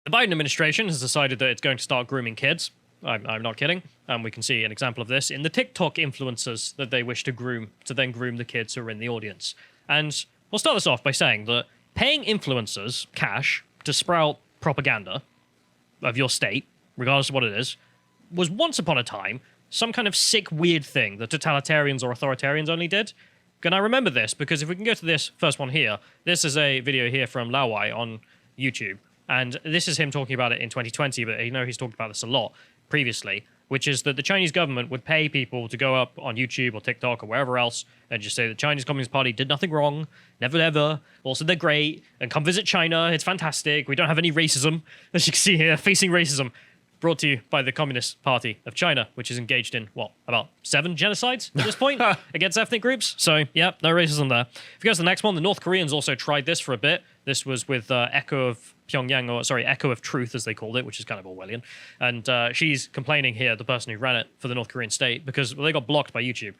The Biden administration has decided that it's going to start grooming kids. I'm not kidding. We can see an example of this in the TikTok influencers that they wish to groom, to then groom the kids who are in the audience. And we'll start this off by saying that paying influencers cash to sprout propaganda of your state, regardless of what it is, was once upon a time some kind of sick, weird thing that totalitarians or authoritarians only did. Can I remember this? Because if we can go to this first one here, this is a video here from Lawai on YouTube. And this is him talking about it in 2020, but you know he's talked about this a lot previously, which is that the Chinese government would pay people to go up on YouTube or TikTok or wherever else and just say the Chinese Communist Party did nothing wrong, never ever, also they're great, and come visit China, it's fantastic, we don't have any racism, as you can see here, facing racism, brought to you by the Communist Party of China, which is engaged in, what, about 7 genocides at this point against ethnic groups? So, yeah, no racism there. If you go to the next one, the North Koreans also tried this for a bit. This was with Echo of Pyongyang, or sorry, Echo of Truth, as they called it, which is kind of Orwellian. And she's complaining here, the person who ran it for the North Korean state, because they got blocked by YouTube.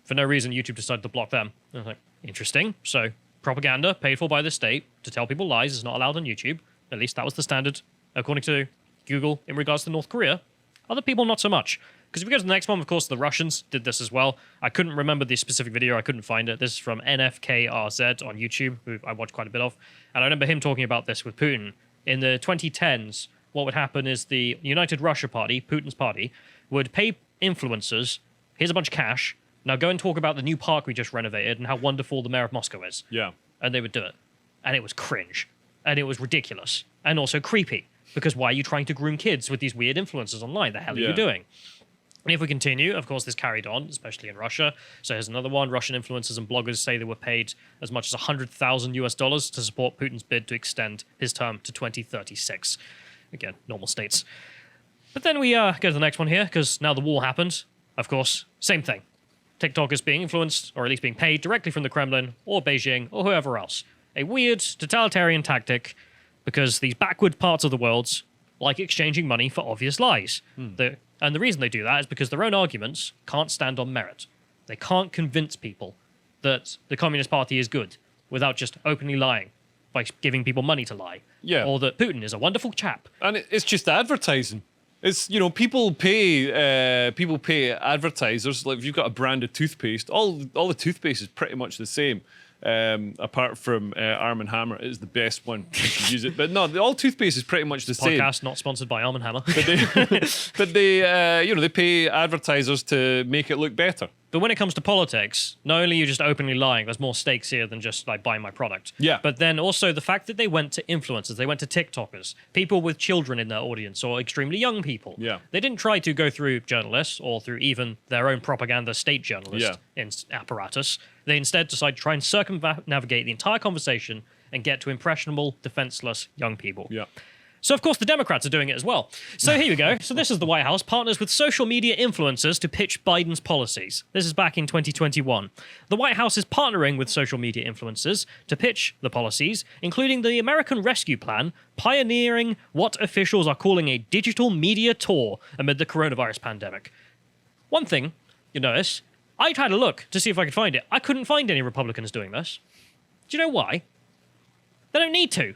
For no reason, YouTube decided to block them. I was like, interesting. So, propaganda paid for by the state to tell people lies is not allowed on YouTube. At least that was the standard, according to Google, in regards to North Korea. Other people, not so much. Because if we go to the next one, of course, the Russians did this as well. I couldn't remember the specific video. I couldn't find it. This is from NFKRZ on YouTube, who I watch quite a bit of. And I remember him talking about this with Putin. In the 2010s, what would happen is the United Russia Party, Putin's party, would pay influencers, here's a bunch of cash, now go and talk about the new park we just renovated and how wonderful the mayor of Moscow is. Yeah. And they would do it. And it was cringe. And it was ridiculous. And also creepy. Because why are you trying to groom kids with these weird influencers online? The hell are you doing? And if we continue, of course, this carried on, especially in Russia. So here's another one. Russian influencers and bloggers say they were paid as much as $100,000 to support Putin's bid to extend his term to 2036. Again, normal states. But then we go to the next one here, because now the war happened. Of course, same thing. TikTok is being influenced, or at least being paid directly from the Kremlin, or Beijing, or whoever else. A weird, totalitarian tactic, because these backward parts of the world like exchanging money for obvious lies. And the reason they do that is because their own arguments can't stand on merit. They can't convince people that the Communist Party is good without just openly lying by giving people money to lie. Yeah. Or that Putin is a wonderful chap. And it's just advertising. It's, you know, people pay advertisers. Like if you've got a brand of toothpaste, all the toothpaste is pretty much the same. Apart from Arm & Hammer is the best one. You should use it. But no, all toothpaste is pretty much the same. Podcast not sponsored by Arm & Hammer. But they you know, they pay advertisers to make it look better. But when it comes to politics, not only are you just openly lying, there's more stakes here than just like buying my product. Yeah. But then also the fact that they went to influencers, they went to TikTokers, people with children in their audience or extremely young people. Yeah. They didn't try to go through journalists or through even their own propaganda state journalist apparatus. They instead decided to try and circumnavigate the entire conversation and get to impressionable, defenseless young people. Yeah. So, of course, the Democrats are doing it as well. So here we go. So this is the White House partners with social media influencers to pitch Biden's policies. This is back in 2021. The White House is partnering with social media influencers to pitch the policies, including the American Rescue Plan, pioneering what officials are calling a digital media tour amid the coronavirus pandemic. One thing you notice, I tried to look to see if I could find it. I couldn't find any Republicans doing this. Do you know why? They don't need to.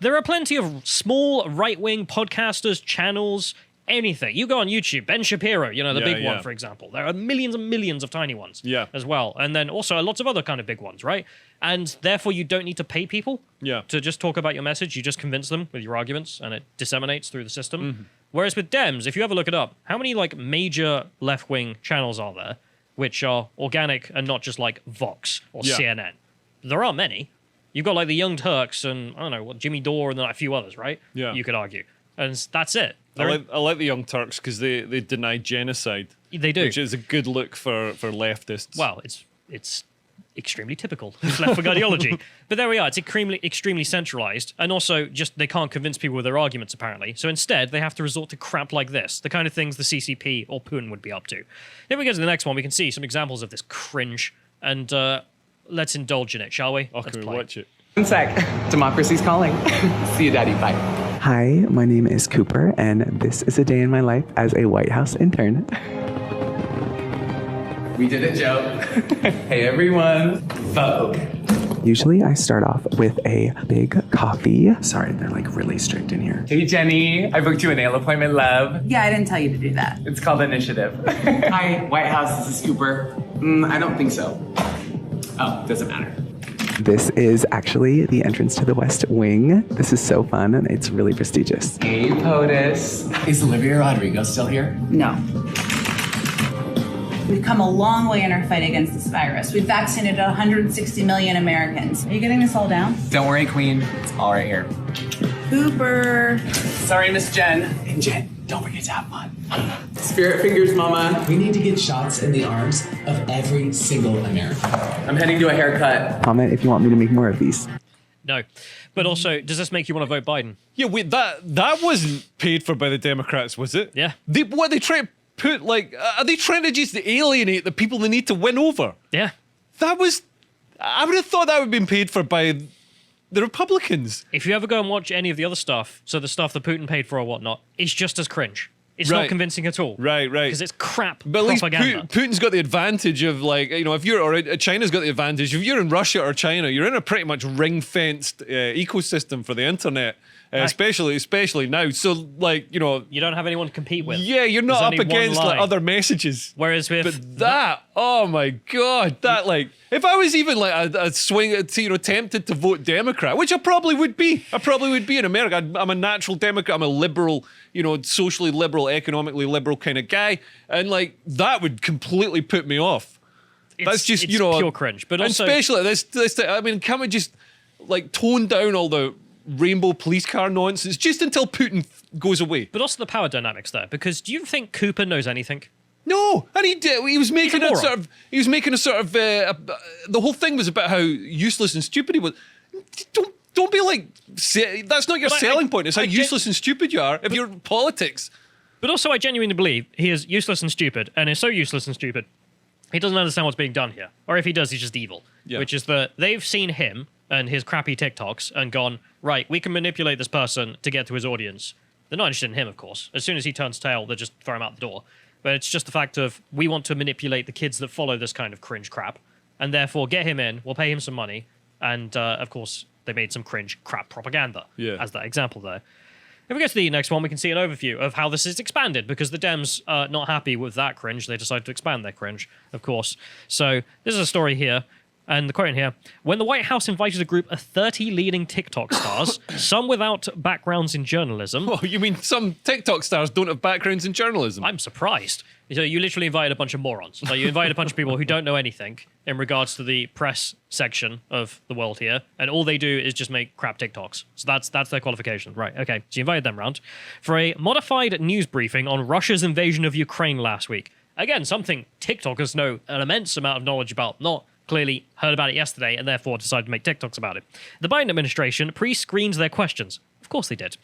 There are plenty of small right-wing podcasters, channels, anything. You go on YouTube, Ben Shapiro, you know, the big one, for example. There are millions and millions of tiny ones as well. And then also lots of other kind of big ones, right? And therefore, you don't need to pay people to just talk about your message. You just convince them with your arguments, and it disseminates through the system. Whereas with Dems, if you ever look it up, how many like major left-wing channels are there which are organic and not just like Vox or CNN? There are many. You've got like the Young Turks and, I don't know, Jimmy Dore and then a few others, right? Yeah. You could argue. And that's it. I like the Young Turks because they deny genocide. They do. Which is a good look for leftists. Well, it's extremely typical left-wing ideology. But there we are. It's extremely centralized. And also, just they can't convince people with their arguments, apparently. So instead, they have to resort to crap like this, the kind of things the CCP or Putin would be up to. Then we go to the next one. We can see some examples of this cringe. And let's indulge in it, shall we? Okay, we'll watch it. One sec. Democracy's calling. See you, Daddy. Bye. Hi, my name is Cooper, and this is a day in my life as a White House intern. We did it, Joe. Hey, everyone. Vogue. Usually I start off with a big coffee. Sorry, they're like really strict in here. Hey, Jenny. I booked you a nail appointment, love. Yeah, I didn't tell you to do that. It's called Initiative. Hi, White House. This is Cooper. I don't think so. Oh, doesn't matter. This is actually the entrance to the West Wing. This is so fun and it's really prestigious. Hey, POTUS. Is Olivia Rodrigo still here? No. We've come a long way in our fight against this virus. We've vaccinated 160 million Americans. Are you getting this all down? Don't worry, Queen. It's all right here. Cooper. Sorry, Miss Jen. And Jen, don't forget to have fun. Spirit fingers, mama. We need to get shots in the arms of every single American. I'm heading to a haircut. Comment if you want me to make more of these. No. But also, does this make you want to vote Biden? Yeah, wait, that wasn't paid for by the Democrats, was it? Yeah. What they try to put, like, are they trying to just alienate the people they need to win over? Yeah. I would have thought that would have been paid for by the Republicans. If you ever go and watch any of the other stuff, so the stuff that Putin paid for or whatnot, it's just as cringe. It's not Right. convincing at all. Right. Because it's crap But at least propaganda. Putin's got the advantage of, like, you know, if you're, or China's got the advantage. If you're in Russia or China, you're in a pretty much ring-fenced ecosystem for the internet, especially now. So, like, you know, You don't have anyone to compete with. yeah, you're not There's up only one against like line. other messages. Whereas with But that, oh my god, that, like, if I was even like a swing, tempted to vote Democrat, which I probably would be in America. I'm a natural Democrat. I'm a liberal, socially liberal, economically liberal kind of guy, and like that would completely put me off. That's just it's pure cringe. But and also, especially this. I mean, can't we just like tone down all the rainbow police car nonsense just until Putin goes away? but also the power dynamics there. Because do you think Cooper knows anything? No, and he did. He was making He's a a sort of. He was making a sort of. The whole thing was about how useless and stupid he was. Don't be like. That's not your But selling point. It's how I useless and stupid you are if you're in politics. But also, I genuinely believe he is useless and stupid, and is so useless and stupid, he doesn't understand what's being done here. Or if he does, he's just evil. Yeah. Which is that they've seen him and his crappy TikToks and gone, right, we can manipulate this person to get to his audience. They're not interested in him, of course. As soon as he turns tail, they just throw him out the door. But it's just the fact of, we want to manipulate the kids that follow this kind of cringe crap, and therefore get him in, we'll pay him some money, and of course, they made some cringe crap propaganda, as that example there. If we go to the next one, we can see an overview of how this is expanded, because the Dems are not happy with that cringe. They decided to expand their cringe, of course. So this is a story here, and the quote in here: when the White House invited a group of 30 leading TikTok stars, some without backgrounds in journalism. Oh, you mean some TikTok stars don't have backgrounds in journalism? I'm surprised. So you literally invited a bunch of morons. Like, you invited a bunch of people who don't know anything in regards to the press section of the world here, and all they do is just make crap TikToks. So that's their qualification. Right, okay. So you invited them round for a modified news briefing on Russia's invasion of Ukraine last week. Again, something TikTokers know an immense amount of knowledge about, not clearly heard about it yesterday and therefore decided to make TikToks about it. The Biden administration pre-screens their questions. Of course they did.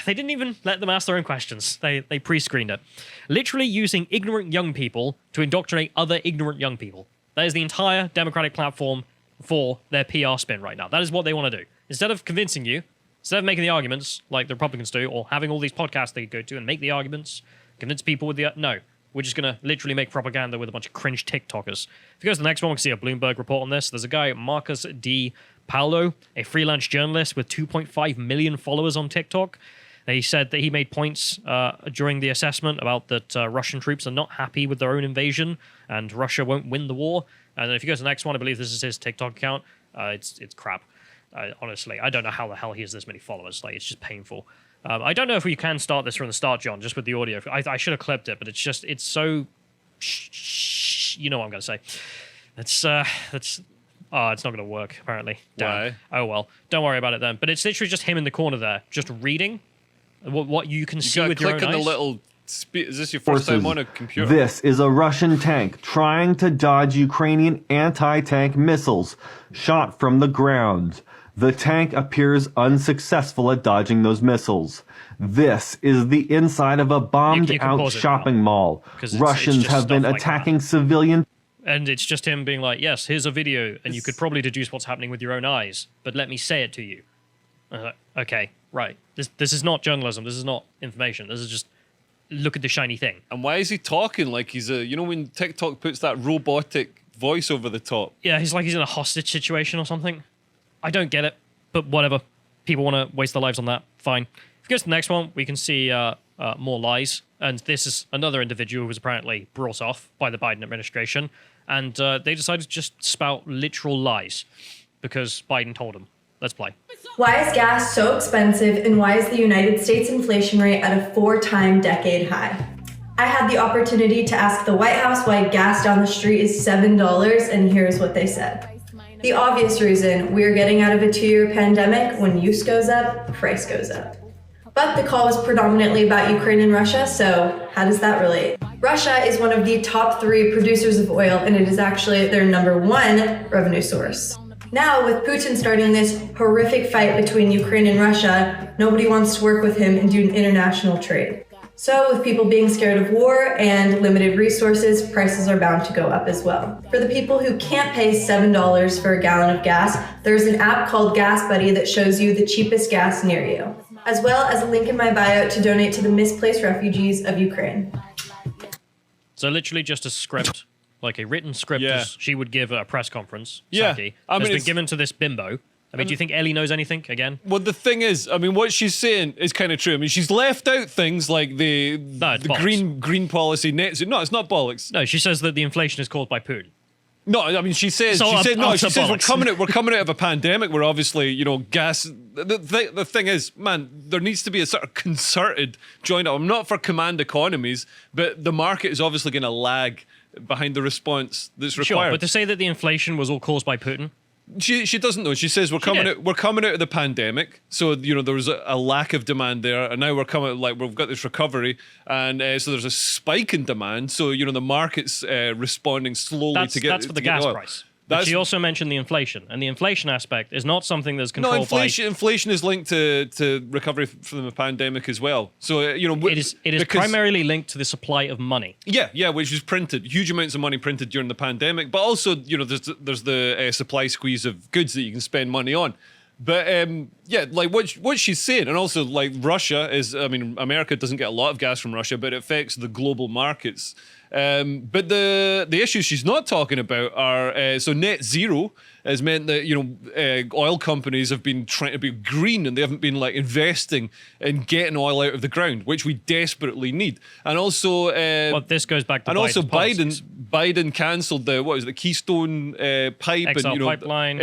They didn't even let them ask their own questions. They pre-screened it. Literally using ignorant young people to indoctrinate other ignorant young people. That is the entire Democratic platform for their PR spin right now. That is what they want to do. Instead of convincing you, instead of making the arguments like the Republicans do, or having all these podcasts they go to and make the arguments, convince people with the... No. We're just going to literally make propaganda with a bunch of cringe TikTokers. If you go to the next one, we can see a Bloomberg report on this. There's a guy, Marcus D. Paolo, a freelance journalist with 2.5 million followers on TikTok. He said that he made points during the assessment about that Russian troops are not happy with their own invasion and Russia won't win the war. And if you go to the next one, I believe this is his TikTok account. It's crap. Honestly, I don't know how the hell he has this many followers. Like, it's just painful. I don't know if we can start this from the start, John, just with the audio. I should have clipped it, but it's so... You know what I'm going to say. It's not going to work, apparently. Damn. Why? Oh, well. Don't worry about it then. But it's literally just him in the corner there, just reading what you can see You with gotta your click own on eyes. the little... Is this your first time on a computer? This is a Russian tank trying to dodge Ukrainian anti-tank missiles shot from the ground. The tank appears unsuccessful at dodging those missiles. This is the inside of a You can bombed-out pause it shopping now, mall. 'cause it's Russians just have been stuff like attacking civilian. And it's just him being like, yes, here's a video, and you could probably deduce what's happening with your own eyes, but let me say it to you. Okay, right. This is not journalism. This is not information. This is just look at the shiny thing. And why is he talking like he's a... You know when TikTok puts that robotic voice over the top. Yeah, he's like he's in a hostage situation or something. I don't get it, but whatever. People want to waste their lives on that. Fine. If we go to the next one, we can see more lies. And this is another individual who was apparently brought off by the Biden administration. And they decided to just spout literal lies because Biden told them. Let's play. Why is gas so expensive, and why is the United States inflation rate at a 4-time decade high? I had the opportunity to ask the White House why gas down the street is $7, and here's what they said. The obvious reason: we're getting out of a 2-year pandemic. When use goes up, price goes up. But the call was predominantly about Ukraine and Russia, so how does that relate? Russia is one of the top 3 producers of oil, and it is actually their #1 revenue source. Now, with Putin starting this horrific fight between Ukraine and Russia, nobody wants to work with him and do international trade. So, with people being scared of war and limited resources, prices are bound to go up as well. For the people who can't pay $7 for a gallon of gas, there's an app called Gas Buddy that shows you the cheapest gas near you, as well as a link in my bio to donate to the misplaced refugees of Ukraine. So literally just a script, like a written script as she would give at a press conference, Saki, has been given to this bimbo. I mean, do you think Ellie knows anything again? Well, the thing is, I mean, what she's saying is kind of true. I mean, she's left out things like the green policy net. No, it's not bollocks. No, she says that the inflation is caused by Putin. No, I mean, she says we're coming out of a pandemic where obviously, you know, gas. The thing is, man, there needs to be a sort of concerted joint up. I'm not for command economies, but the market is obviously going to lag behind the response that's required. Sure, but to say that the inflation was all caused by Putin. She doesn't know. She says we're coming out of the pandemic, so you know there was a lack of demand there, and now we've got this recovery, and so there's a spike in demand. So you know the market's responding slowly to get. That's for the gas price. But she also mentioned the inflation, and the inflation aspect is not something that's controlled by... Inflation is linked to recovery from the pandemic as well. So, you know... It is primarily linked to the supply of money. Yeah, which was printed. Huge amounts of money printed during the pandemic. But also, you know, there's the supply squeeze of goods that you can spend money on. But, like what she's saying, and also, like, Russia is... I mean, America doesn't get a lot of gas from Russia, but it affects the global markets. But the issues she's not talking about are so net zero has meant that oil companies have been trying to be green and they haven't been like investing in getting oil out of the ground, which we desperately need. And also, this goes back to Biden cancelled the Keystone pipe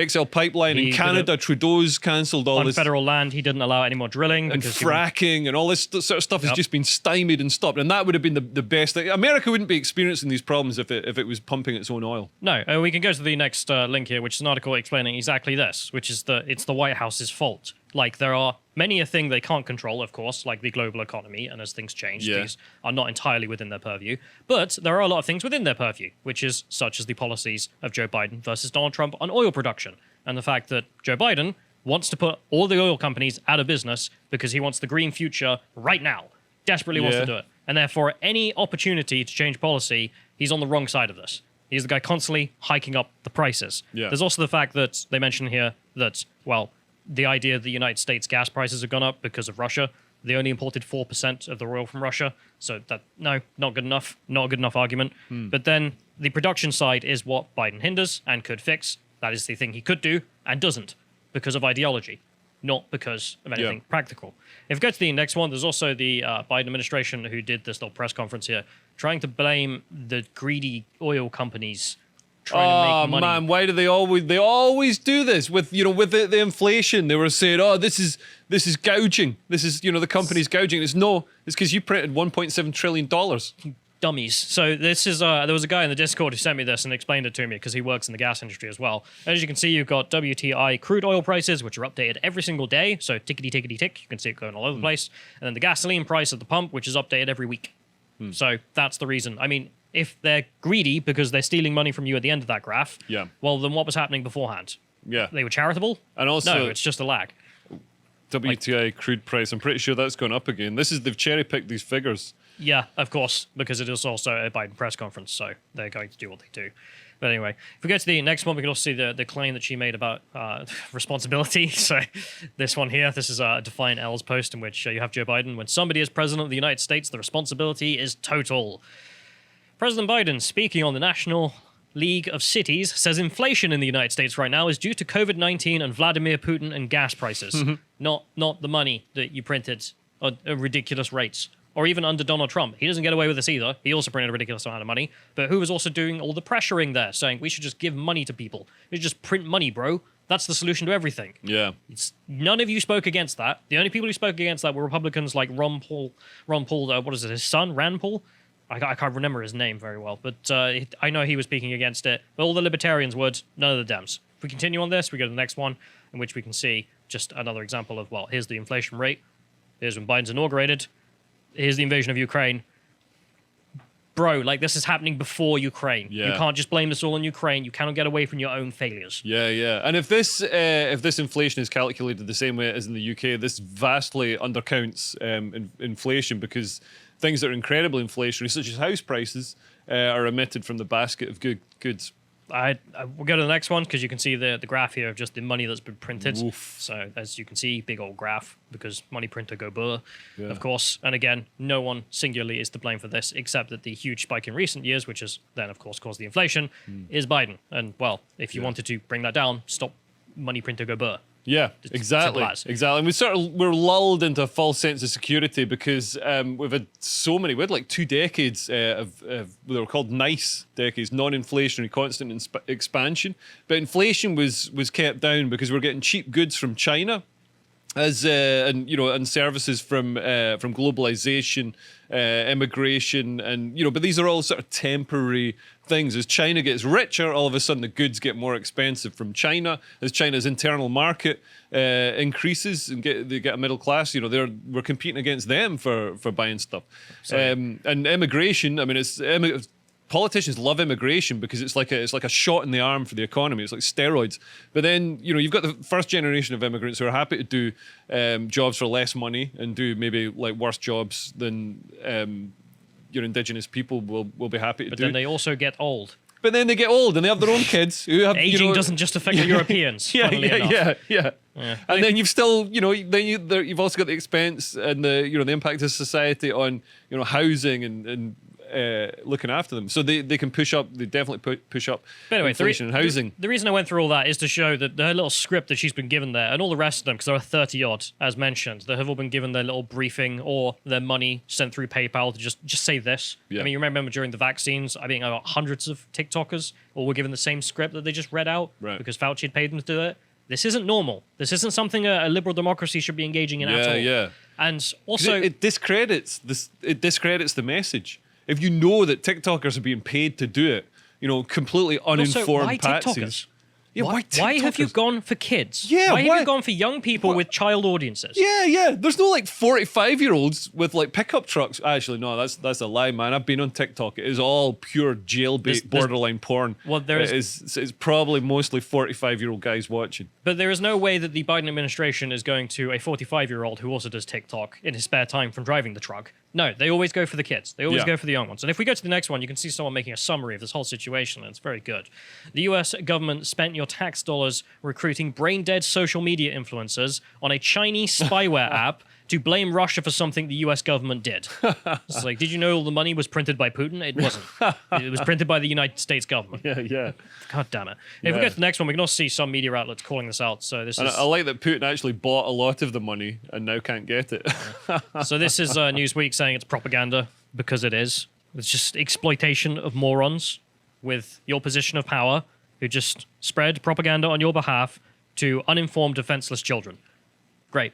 XL pipeline in Canada. Trudeau's cancelled all this on federal land. He didn't allow any more drilling and fracking and all this sort of stuff has just been stymied and stopped. And that would have been the best thing. America wouldn't be experiencing these problems if it was pumping its own oil. No, we can go to the next link here, which is an article explaining exactly this, which is it's the White House's fault. Like, there are many a thing they can't control, of course, like the global economy, and as things change, these are not entirely within their purview. But there are a lot of things within their purview, which is such as the policies of Joe Biden versus Donald Trump on oil production, and the fact that Joe Biden wants to put all the oil companies out of business because he wants the green future right now. Desperately wants to do it. And therefore, any opportunity to change policy, he's on the wrong side of this. He's the guy constantly hiking up the prices. Yeah. There's also the fact that they mention here that, well, the idea that the United States gas prices have gone up because of Russia. They only imported 4% of the oil from Russia. So not good enough. Not a good enough argument. But then the production side is what Biden hinders and could fix. That is the thing he could do and doesn't because of ideology, not because of anything practical. If we go to the next one, there's also the Biden administration who did this little press conference here, trying to blame the greedy oil companies trying to make money. Man, why do they always do this with the inflation? They were saying, this is gouging. This is the company's gouging. It's because you printed $1.7 trillion. Dummies. So this is there was a guy in the Discord who sent me this and explained it to me because he works in the gas industry as well. As you can see, you've got WTI crude oil prices, which are updated every single day. So tickety tickety tick, you can see it going all over the place. And then the gasoline price at the pump, which is updated every week. So that's the reason. I mean, if they're greedy because they're stealing money from you at the end of that graph, well, then what was happening beforehand? Yeah, they were charitable. And also, no, it's just a lag. WTI crude price, I'm pretty sure that's gone up again. They've cherry picked these figures. Yeah, of course, because it is also a Biden press conference, so they're going to do what they do. But anyway, if we go to the next one, we can also see the claim that she made about responsibility. So this one here, this is a Define L's post in which you have Joe Biden. When somebody is president of the United States, the responsibility is total. President Biden speaking on the National League of Cities says inflation in the United States right now is due to COVID-19 and Vladimir Putin and gas prices, not the money that you printed at ridiculous rates, or even under Donald Trump. He doesn't get away with this either. He also printed a ridiculous amount of money, but who was also doing all the pressuring there, saying we should just give money to people. We should just print money, bro. That's the solution to everything. Yeah. None of you spoke against that. The only people who spoke against that were Republicans like Ron Paul, what is it, his son, Rand Paul? I can't remember his name very well, but I know he was speaking against it. But all the libertarians would, none of the Dems. If we continue on this, we go to the next one, in which we can see just another example of, well, here's the inflation rate. Here's when Biden's inaugurated. Here's the invasion of Ukraine. Bro, like, this is happening before Ukraine. Yeah. You can't just blame this all on Ukraine. You cannot get away from your own failures. Yeah. And if this inflation is calculated the same way it is in the UK, this vastly undercounts inflation, because things that are incredibly inflationary, such as house prices, are omitted from the basket of goods. We'll go to the next one, because you can see the graph here of just the money that's been printed. Oof. So as you can see, big old graph, because money printer go burr, Yeah. of course. And again, no one singularly is to blame for this, except that the huge spike in recent years, which has then of course caused the inflation, is Biden. And well, if you wanted to bring that down, stop money printer go burr. Yeah, exactly. And we're lulled into a false sense of security because we've had we had like 2 decades of they were called nice decades, non-inflationary, constant expansion. But inflation was kept down because we're getting cheap goods from China, and services from globalization, immigration, and but these are all sort of temporary things. As China gets richer, all of a sudden the goods get more expensive from China. As China's internal market increases and they get a middle class, we're competing against them for buying stuff. And immigration, I mean, politicians love immigration because it's like a shot in the arm for the economy. It's like steroids. But then you've got the first generation of immigrants who are happy to do jobs for less money and do maybe like worse jobs than your indigenous people will be happy to do. But then they also get old. But then they get old and they have their own kids who have aging doesn't just affect the Europeans. Yeah. And then you've still you've also got the expense and the the impact of society on housing and looking after them, so they can they definitely push up inflation and housing. The reason I went through all that is to show that her little script that she's been given there, and all the rest of them, because there are 30 odd, as mentioned, that have all been given their little briefing or their money sent through PayPal to just say this. Yeah. I mean, you remember during the vaccines, I think I got hundreds of TikTokers all were given the same script that they just read out because Fauci had paid them to do it. This isn't normal. This isn't something a liberal democracy should be engaging in at all. Yeah. And also, it discredits this. It discredits the message. If you know that TikTokers are being paid to do it, completely uninformed also, why patsies. TikTokers? Yeah, why have you gone for kids? Yeah, why have you gone for young people with child audiences? Yeah. There's no like 45-year-olds with like pickup trucks. Actually, no, that's a lie, man. I've been on TikTok. It is all pure jailbait, borderline porn. Well, it's probably mostly 45-year-old guys watching. But there is no way that the Biden administration is going to a 45-year-old who also does TikTok in his spare time from driving the truck. No, they always go for the kids. They always go for the young ones. And if we go to the next one, you can see someone making a summary of this whole situation, and it's very good. The US government spent your tax dollars recruiting brain-dead social media influencers on a Chinese spyware app to blame Russia for something the US government did. It's like, did you know all the money was printed by Putin? It wasn't. It was printed by the United States government. Yeah. God damn it. If we go to the next one, we can also see some media outlets calling this out. So this is... I like that Putin actually bought a lot of the money and now can't get it. So this is Newsweek saying it's propaganda, because it is. It's just exploitation of morons with your position of power who just spread propaganda on your behalf to uninformed, defenseless children. Great.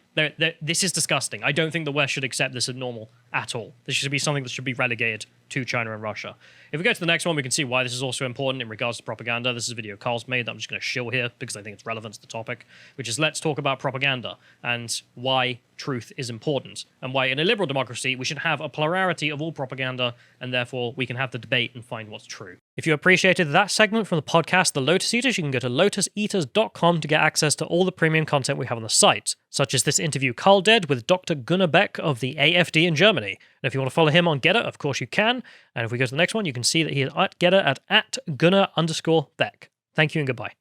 This is disgusting. I don't think the West should accept this as normal at all. This should be something that should be relegated to China and Russia. If we go to the next one, we can see why this is also important in regards to propaganda. This is a video Carl's made that I'm just going to shill here because I think it's relevant to the topic, which is let's talk about propaganda and why truth is important, and why in a liberal democracy we should have a plurality of all propaganda, and therefore we can have the debate and find what's true. If you appreciated that segment from the podcast The Lotus Eaters, you can go to lotuseaters.com to get access to all the premium content we have on the site, such as this interview Carl did with Dr. Gunnar Beck of the AfD in Germany. And if you want to follow him on Getter, of course you can. And if we go to the next one, you can see that he is at Getter at Gunnar_Beck. Thank you and goodbye.